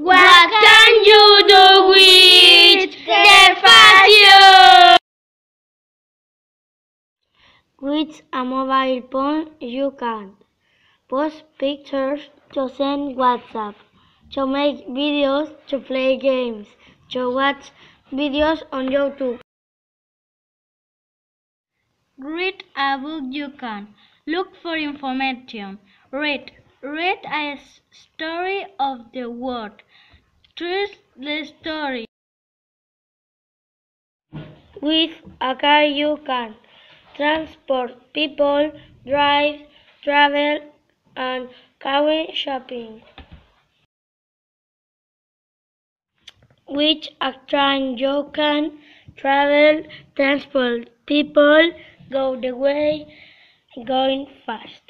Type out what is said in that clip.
What can you do with the fashion? With a mobile phone, you can post pictures, to send WhatsApp, to make videos, to play games, to watch videos on YouTube. Read a book you can. Look for information. Read. Read a story of the world. Trust the story. With a car, you can transport people, drive, travel, and go shopping. With a train, you can travel, transport people, go the way, going fast.